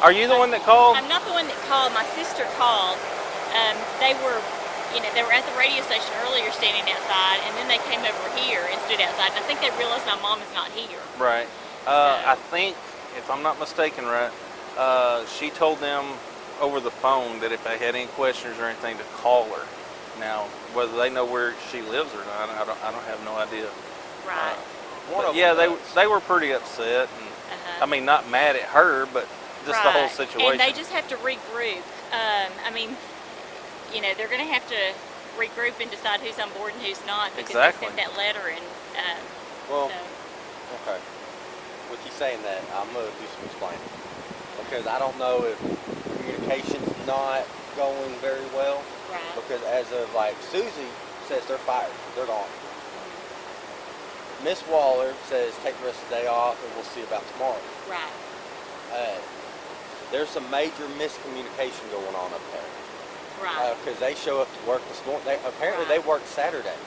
Are you the one that called? I'm not the one that called. My sister called. They were, they were at the radio station earlier standing outside, and then they came over here and stood outside. And I think they realized my mom is not here. Right. So. I think, if I'm not mistaken, right, she told them over the phone that if they had any questions or anything to call her. Now, whether they know where she lives or not, I don't have no idea. Right. Yeah, they were pretty upset, and I mean, not mad at her, but just the whole situation. And they just have to regroup. I mean, they're going to have to regroup and decide who's on board and who's not, because they sent that letter. And okay. With you saying that, I'm going to do some explaining, because I don't know if communication's not going very well. Right. Because as of Susie says they're fired, they're gone. Miss Waller says take the rest of the day off and we'll see about tomorrow. Right. There's some major miscommunication going on up there. Right. Because they show up to work this morning. Apparently they worked Saturday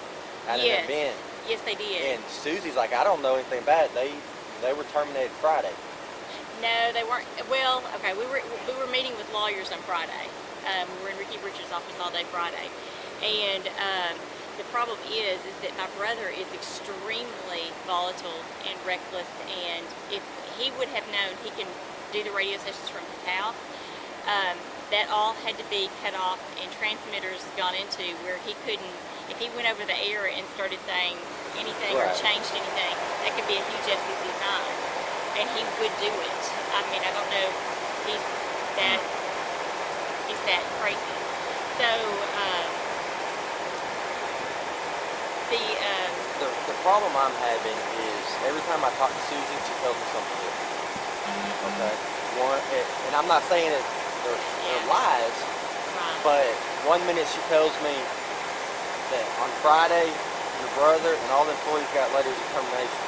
at an event. Yes, they did. And Susie's like, I don't know anything about it. They were terminated Friday. No, they weren't. Well, okay, we were meeting with lawyers on Friday. We were in Ricky Richards' office all day Friday, and the problem is that my brother is extremely volatile and reckless, and if he would have known he can do the radio stations from his house, that all had to be cut off and transmitters gone into where he couldn't, if he went over the air and started saying anything or changed anything, that could be a huge FCC fine, and he would do it. I mean, I don't know, he's that crazy. So, the problem I'm having is every time I talk to Susie, she tells me something different. Okay? And I'm not saying that they're lies, but one minute she tells me that on Friday, your brother and all the employees got letters of termination.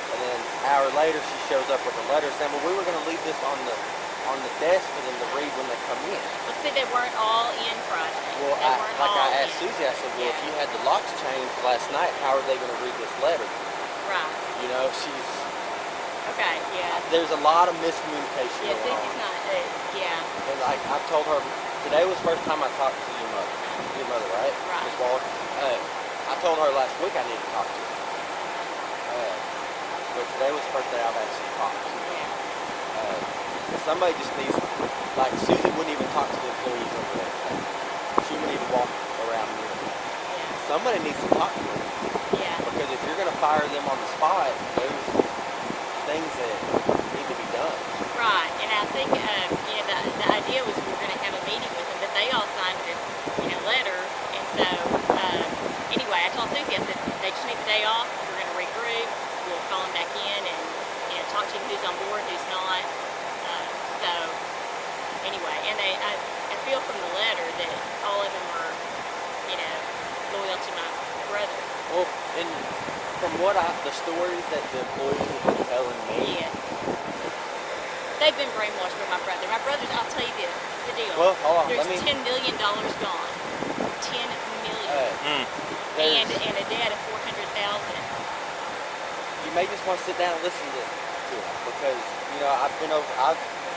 And then an hour later, she shows up with a letter saying, well, we were going to leave this on the desk for them to read when they come in. Well, see, they weren't all in Friday. Well, I asked Susie, I said, well, if you had the locks changed last night, how are they going to read this letter? Right. She's... Okay, yeah. There's a lot of miscommunication going on. Susie's not, And I told her, today was the first time I talked to your mother. Your mother, right? Right. Miss Waller. I told her last week I needed to talk to her. But today was the first day I've actually talked to her. Somebody just needs, Susie wouldn't even talk to the employees over there. She wouldn't even walk around the room. Somebody needs to talk to her. Because if you're going to fire them on the spot, there's things that need to be done. Right, and I think, the idea was we were going to have a meeting with them, but they all signed this, letter, and so, anyway, I told Susie, I said, they just need the day off, we're going to regroup, we'll call them back in and, talk to them who's on board, who's not. So, anyway, and I feel from the letter that all of them are, loyal to my brother. Well, and from the stories that the employees have been telling me. Yes. They've been brainwashed by my brother. My brother's, I'll tell you this, the deal. Well, hold on, There's $10 million gone. $10 million. And a debt of $400,000. You may just want to sit down and listen to it, because,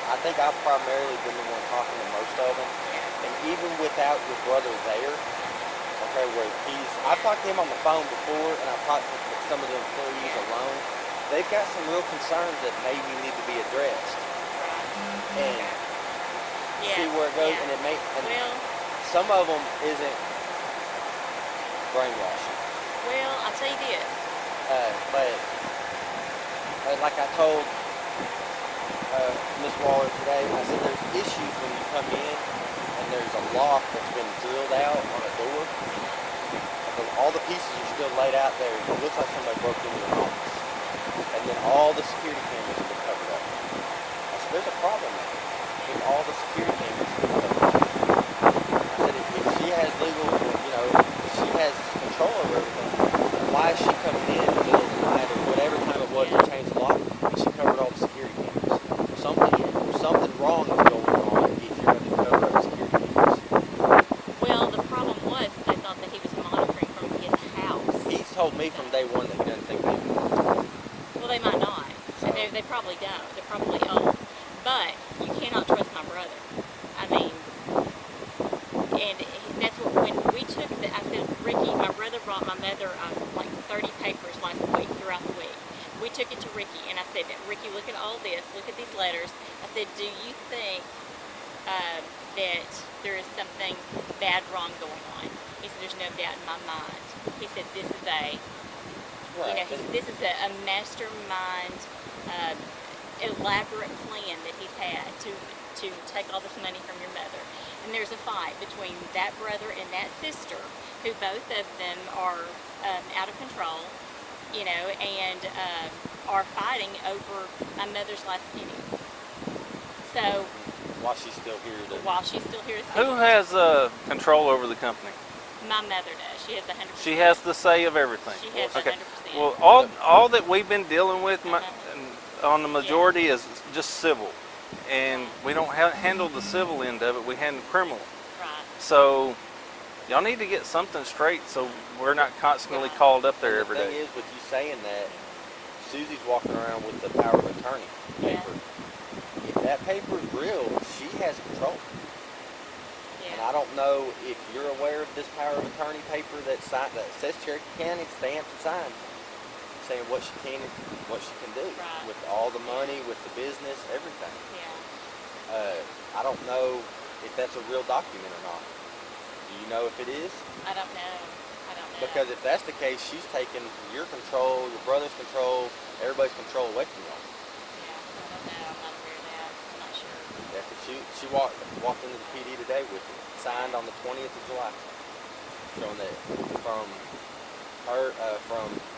I think I've primarily been the one talking to most of them. And even without your brother there, okay, I've talked to him on the phone before, and I've talked to some of the employees alone. They've got some real concerns that maybe need to be addressed. And see where it goes, and some of them isn't brainwashing. Well, I'll tell you this. But like I told Miss Waller today, I said there's issues when you come in and there's a lock that's been drilled out on a door. All the pieces are still laid out there. It looks like somebody broke into your office. And then all the security cameras have been covered up. I said, there's a problem there. If all the security cameras have been covered up. I said, if she has legal, if she has control over everything, why is she coming in the middle of the night or whatever time it was to change the lock, and she covered all the security cameras? Something wrong is going on if you're going to cover up security cameras. Well, the problem was they thought that he was monitoring from his house. He's told me from day one that he doesn't think they Well, they might not. So they probably don't. They're probably old. But you cannot trust brother. I mean, and that's what, when we took I said, Ricky, my brother brought my mother like 30 papers last week, throughout the week. We took it to Ricky, and I said, Ricky, look at all this, look at these letters. I said, do you think that there is something bad wrong going on? He said, there's no doubt in my mind. He said, this is this is a mastermind, elaborate plan that he's had to take all this money from your mother. And there's a fight between that brother and that sister, who both of them are out of control, and are fighting over my mother's last pennies. So While she's still here to... while she's still here to see Who it, has control over the company? my mother does. She has 100%. She has the say of everything. She has 100%. Well, all that we've been dealing with on the majority is just civil, and we don't handle the civil end of it. We handle criminal. Right. So y'all need to get something straight, so we're not constantly called up there every The day. thing is, with you saying that, Susie's walking around with the power of attorney paper. If that paper is real, she has control. And I don't know if you're aware of this power of attorney paper that says Cherokee County, stamped and signed, saying what she can and what she can do with all the money, with the business, everything. Yeah. I don't know if that's a real document or not. Do you know if it is? I don't know. Because if that's the case, she's taking your control, your brother's control, everybody's control away from y'all. Yeah, I don't know. I'm not aware of that. I'm not sure. Yeah, 'cause she walked into the PD today with it, signed on the 20th of July, showing that from her,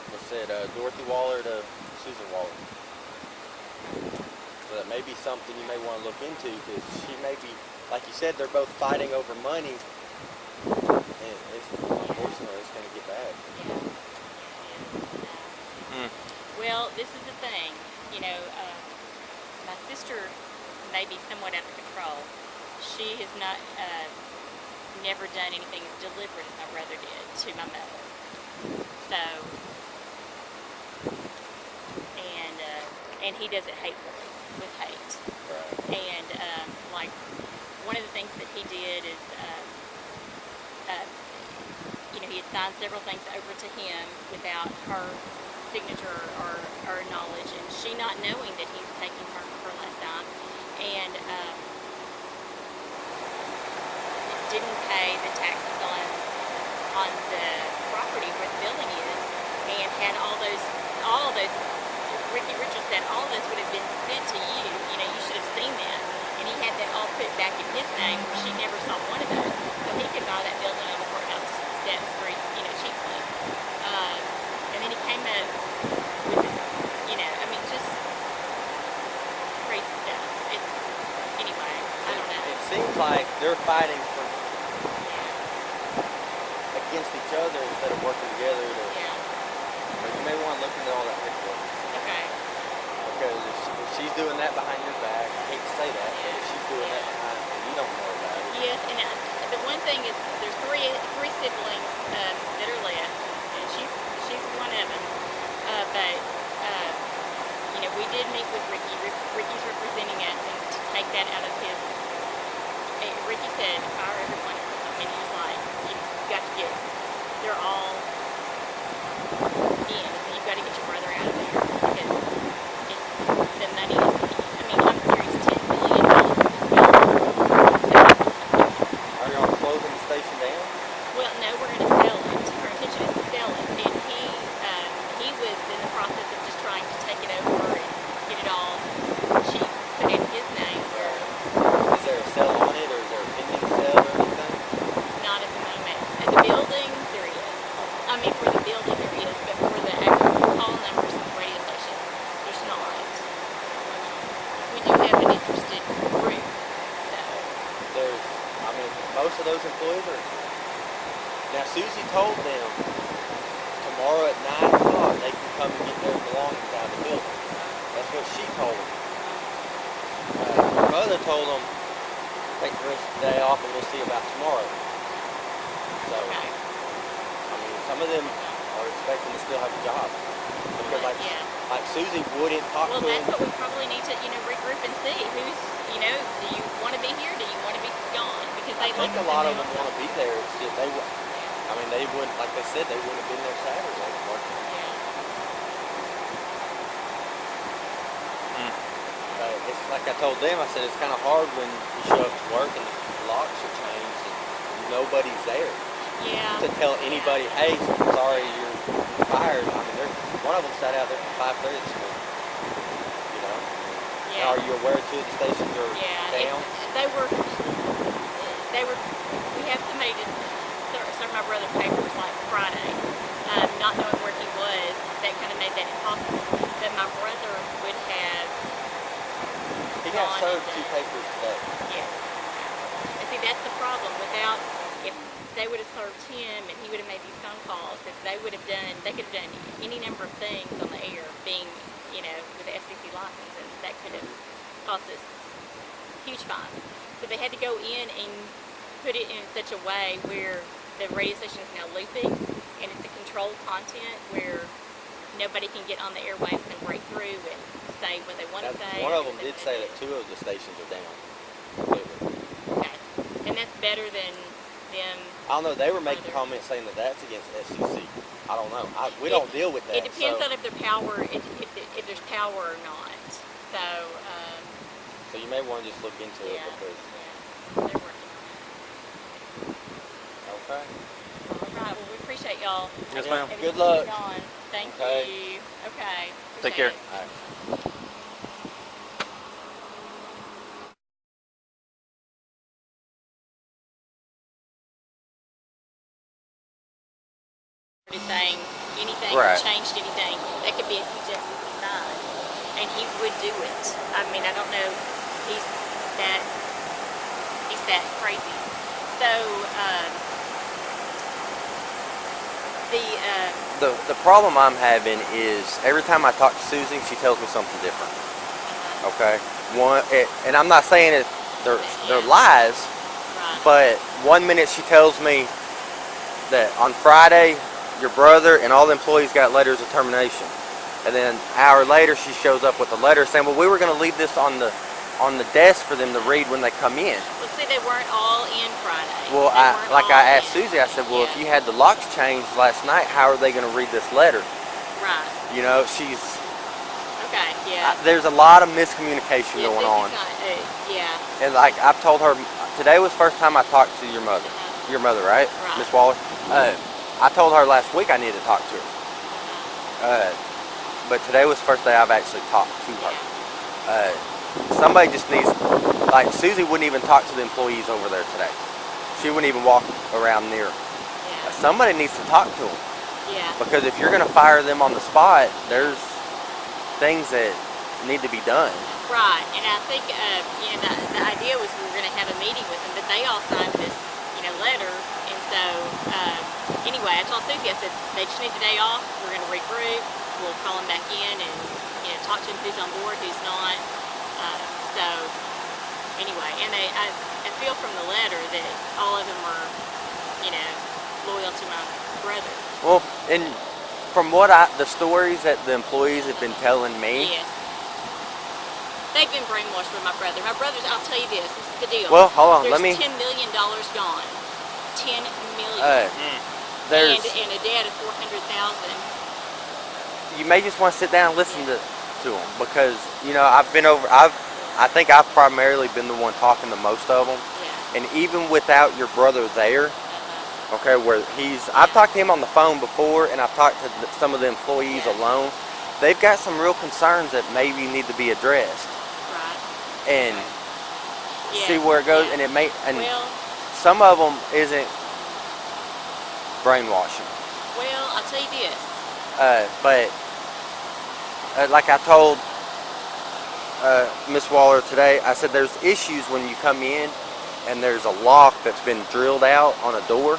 what's it, Dorothy Waller to Susan Waller. So that may be something you may want to look into, because she may be, like you said, they're both fighting over money, and unfortunately it's going to get bad. Yeah. Well, this is the thing. My sister may be somewhat out of control. She has not, never done anything as deliberate as my brother did to my mother. So, and he does it hatefully, with hate. Right. And like, one of the things that he did is, he had signed several things over to him without her signature or knowledge, and she not knowing that he's taking her last dime, and didn't pay the taxes on the property where the building is, and had all those. Ricky Richards said all those would have been sent to you. You should have seen that, and he had that all put back in his name, where she never saw one of those, so he could buy that building on the courthouse steps very, cheaply. And then he came up with this, just crazy stuff. Anyway, I don't know. It seems like they're fighting against each other instead of working together. But you may want to look into all that paperwork. Okay. Because if she's doing that behind your back, I hate to say that, but if she's doing that behind and you don't know about it. Yes, and the one thing is, there's three siblings that are left, and she's one of them. But we did meet with Ricky. Ricky's representing us, and to take that out of his. Ricky said, fire every one of them. I mean, he was like, you've got to get. They're all in. So you've got to get your brother out of there, because the money is. I'm serious. $10 million for this building. Are y'all closing the station down? Well, no, we're going to sell it. Our intention is to sell it. And he was in the process of just trying to take it over and get it all cheap, put it in his name. Is there a sale on it, or is there a pending sale or anything? Not at the moment. At the building, there is. For the building, there is, but for the actual call numbers and the radio station, there's not. We do have an interested group, so. Most of those employees are. Now, Susie told them tomorrow at 9 o'clock they can come and get their belongings out of the building. That's what she told them. Her mother told them, take the rest of the day off and we'll see about tomorrow. So, Okay. some of them are or expect them to still have a job. Because Yeah. like Susie wouldn't talk Well, to that's them. what we probably need to, regroup and see who's, do you want to be here? Do you want to be gone? Because I they think look a lot of and them want to be there. It's just they would. I mean, they wouldn't, like they said, they wouldn't have been there Saturday working. Yeah. It's like I told them. I said it's kind of hard when you show up to work and the locks are changed and nobody's there Yeah. to tell anybody, hey, sorry, you're fired. I mean, one of them sat out there from 5:30 this morning. You know. Yeah. Now, are you aware two of the stations are down? They were. We had somebody just serve my brother papers like Friday, not knowing where he was. That kind of made that impossible. But my brother would have. He got gone served and 2 papers today. Yes. And see, that's the problem. If they would have served him and he would have made these phone calls, if they could have done any number of things on the air, being, with the FCC license, and that could have cost us huge fines. So they had to go in and put it in such a way where the radio station is now looping, and it's a controlled content where nobody can get on the airwaves and break through and say what they want to say. One of them did say that 2 of the stations are down. Completely. Okay. And that's better than them. I don't know. They were making comments saying that that's against SEC. I don't know. We don't deal with that. It depends on if there's there's power or not. So. So you may want to just look into it because. Yeah, they're working on it. Okay. All right. Well, we appreciate y'all. Yes, ma'am. Good luck. Thank Okay. you. Okay. Take care. All right. Saying anything Right. or changed anything, that could be a huge FCC fine, and he would do it. I mean, I don't know, he's that crazy. So The problem I'm having is every time I talk to Susie, she tells me something different. Okay. And I'm not saying it they're lies, right. but 1 minute she tells me that on Friday your brother and all the employees got letters of termination, and then an hour later she shows up with a letter saying, well, we were going to leave this on the desk for them to read when they come in. Well, see, they weren't all in Friday. Well, I asked Susie, I said, well, if you had the locks changed last night, how are they going to read this letter? Right. You know, she's. Okay. Yeah. There's a lot of miscommunication going on. Yeah. And like I've told her, today was the first time I talked to your mother. Your mother, right? Right. Miss Waller. I told her last week I needed to talk to her. But today was the first day I've actually talked to her. Somebody just needs, like Susie wouldn't even talk to the employees over there today. She wouldn't even walk around near them. Yeah. Somebody needs to talk to them. Yeah. Because if you're going to fire them on the spot, there's things that need to be done. Right, and I think the idea was we were going to have a meeting with them, but they all signed this letter, and so anyway, I told Susie, I said they just need the day off. We're going to regroup. We'll call them back in and talk to them who's on board, who's not. So anyway, and I feel from the letter that all of them are loyal to my brother. Well, and from the stories that the employees have been telling me. Yes. They've been brainwashed by my brother. My brother's, I'll tell you this is the deal. Well, hold on, there's let me. $10 million gone. $10 million. There's. And a debt of $400,000. You may just want to sit down and listen to them because I think I've primarily been the one talking to most of them. Yeah. And even without your brother there, okay, I've talked to him on the phone before, and I've talked to some of the employees alone. They've got some real concerns that maybe need to be addressed. Right. And see where it goes, and some of them isn't brainwashing. Well, I'll tell you this. But like I told Miss Waller today, I said there's issues when you come in and there's a lock that's been drilled out on a door.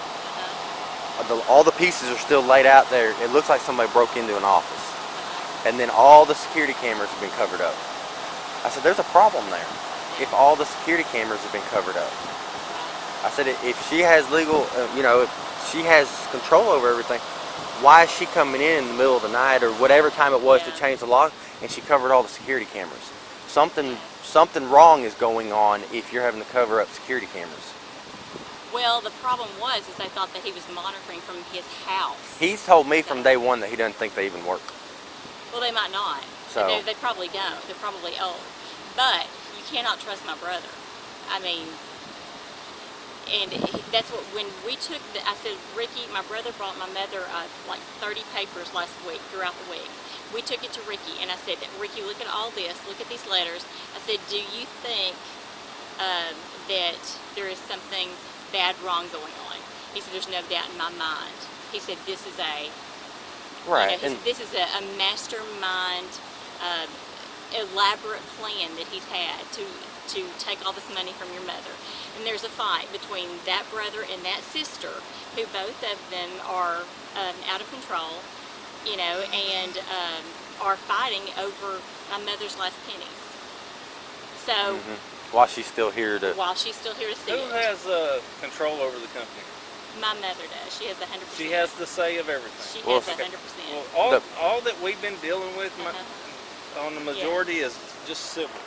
All the pieces are still laid out there. It looks like somebody broke into an office. And then all the security cameras have been covered up. I said there's a problem there if all the security cameras have been covered up. I said if she has legal, if she has control over everything, why is she coming in the middle of the night or whatever time it was to Yeah. change the lock, and she covered all the security cameras? Something wrong is going on if you're having to cover up security cameras. Well, the problem was is I thought that he was monitoring from his house. He's told me from day one that he doesn't think they even work. Well, they might not. So They probably don't. They're probably old. But you cannot trust my brother. I mean, and that's what, when we took I said, Ricky, my brother brought my mother like 30 papers last week, throughout the week. We took it to Ricky, and I said, Ricky, look at all this, look at these letters. I said, do you think that there is something bad, wrong going on? He said, there's no doubt in my mind. He said, this is a, right, you know, this is a mastermind, elaborate plan that he's had to take all this money from your mother. And there's a fight between that brother and that sister, who both of them are out of control, you know, and are fighting over my mother's last pennies. So while she's still here to see Who it. has control over the company? My mother does. She has 100%. She has the say of everything. She Well, has 100%. Well, all that we've been dealing with on the majority is just civil.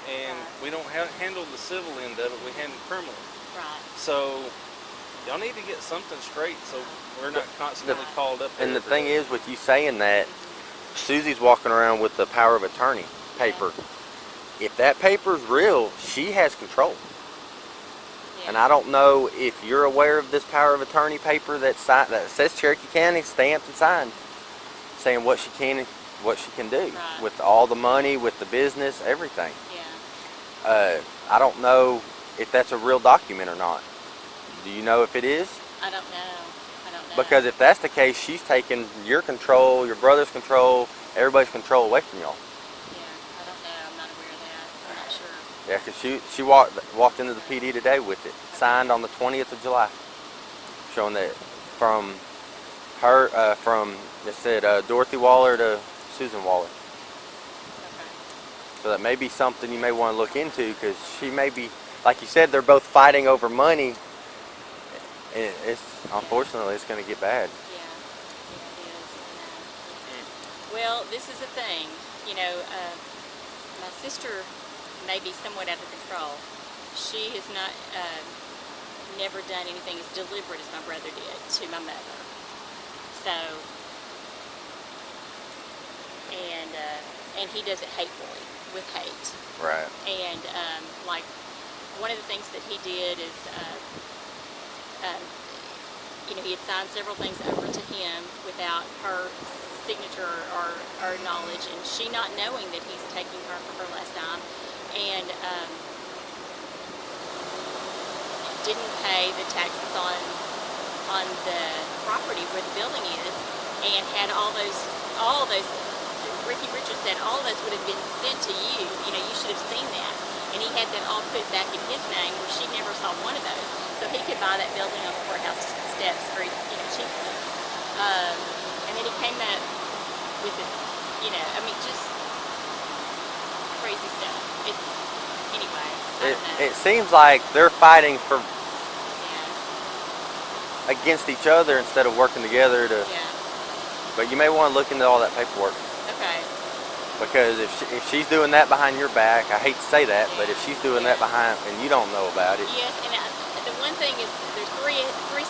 And we don't handle the civil end of it, we handle criminal. Right. So y'all need to get something straight so we're not constantly called up there. And the thing is, with you saying that, Susie's walking around with the power of attorney paper. If that paper's real, she has control. And I don't know if you're aware of this power of attorney paper that says Cherokee County, stamped and signed, saying what she can do with all the money, with the business, everything. I don't know if that's a real document or not. Do you know if it is? I don't know. Because if that's the case, she's taking your control, your brother's control, everybody's control away from y'all. Yeah, I don't know. I'm not aware of that. I'm not sure. Yeah, because she walked into the PD today with it, signed on the 20th of July, showing that from her, it said Dorothy Waller to Susan Waller. Okay. So that may be something you may want to look into, because she may be, like you said, they're both fighting over money. And unfortunately, it's going to get bad. Yeah, it is. Well, this is the thing. You know, my sister may be somewhat out of control. She has not never done anything as deliberate as my brother did to my mother. So, and he does it hatefully, with hate. Right. And like one of the things that he did is, you know, he had signed several things over to him without her signature or knowledge, and she not knowing that he's taking her for her last time, and didn't pay the taxes on the property where the building is, and had all those. Ricky Richards said all those would have been sent to you. You know, you should have seen that. And he had that all put back in his name, where she never saw one of those. So he could buy that building on the courthouse steps very, you know, cheaply. And then he came up with this, you know, I mean, just crazy stuff. It's, anyway, I don't know. It seems like they're fighting for Yeah. against each other instead of working together to. Yeah. But you may want to look into all that paperwork. Okay. Because if she's doing that behind your back, I hate to say that, but if she's doing that behind and you don't know about it. Yes, and the one thing is there's three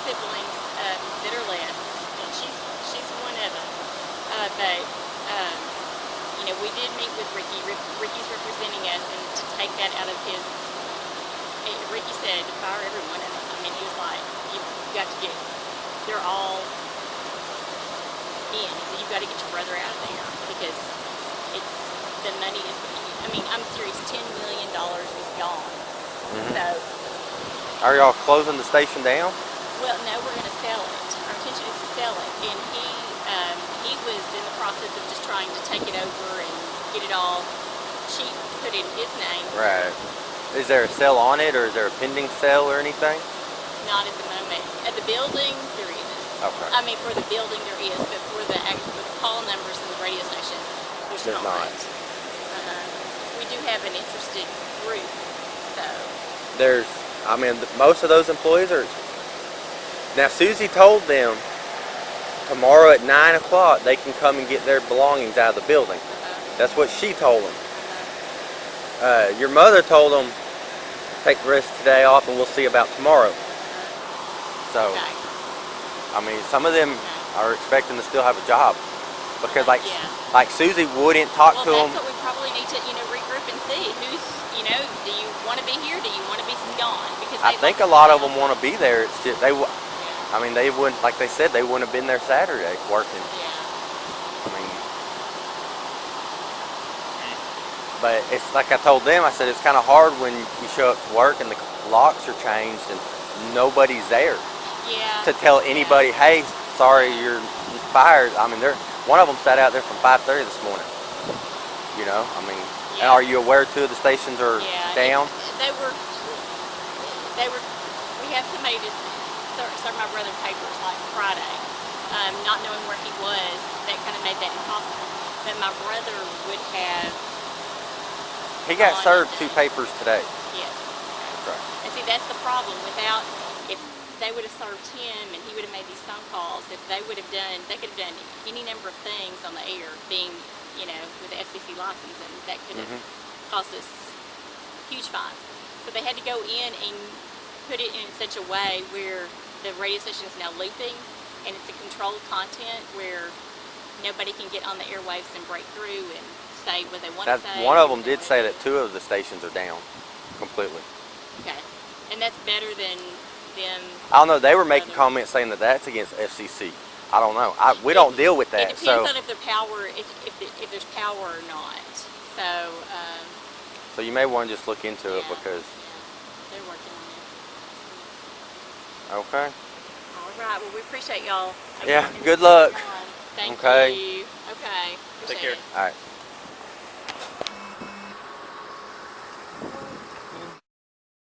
siblings that are left, and she's one of them. But you know, we did meet with Ricky. Ricky's representing us, and to take that out of his. Ricky said to fire every one of them. I mean, he was like, you've got to get. They're all in. So you've got to get your brother out of there, because the money is, I mean, I'm serious, $10 million is gone. So. Are y'all closing the station down? Well, no, we're going to sell it. Our intention is to sell it. And he was in the process of just trying to take it over and get it all cheap, put it in his name. Right. Is there a sale on it, or is there a pending sale or anything? Not at the moment. At the building, there is. Okay. I mean, for the building, there is, but for the call numbers in the radio station, there's not. We do have an interested group, so. I mean, most of those employees are. Now, Susie told them tomorrow at 9 o'clock they can come and get their belongings out of the building. That's what she told them. Your mother told them, take the rest of today off and we'll see about tomorrow. So, Okay. I mean, some of them are expecting to still have a job. Because like Susie wouldn't talk to them. Well, that's what we probably need to, regroup and see who's, do you want to be here? Do you want to be gone? Because I think a lot of them want to be there. It's just I mean, they wouldn't, like they said, they wouldn't have been there Saturday working. Yeah. I mean, but it's like I told them. I said it's kind of hard when you show up to work and the locks are changed and nobody's there. Yeah. To tell anybody, hey, sorry, you're fired. I mean, one of them sat out there from 5:30 this morning. I mean, and are you aware 2 of the stations are down? We have somebody to serve my brother papers like Friday, not knowing where he was. That kind of made that impossible. But my brother would have. He got served 2 papers today. Yes. Right. And see, that's the problem. If they would have served him and he would have made these phone calls, they could have done any number of things on the air, being, with the FCC license, and that could have cost us huge fines. So they had to go in and put it in such a way where the radio station is now looping, and it's a controlled content where nobody can get on the airwaves and break through and say what they want to say. One of them did say that 2 of the stations are down completely. Okay, and that's better than them. I don't know. They were making comments saying that that's against FCC. I don't know. We don't deal with that. It depends on if there's power, if there's power or not. So you may want to just look into it because. Yeah, they're working on it. Okay. All right. Well, we appreciate y'all. Yeah. Good luck. Thank Okay. you. Okay. Take Appreciate care. it. All right.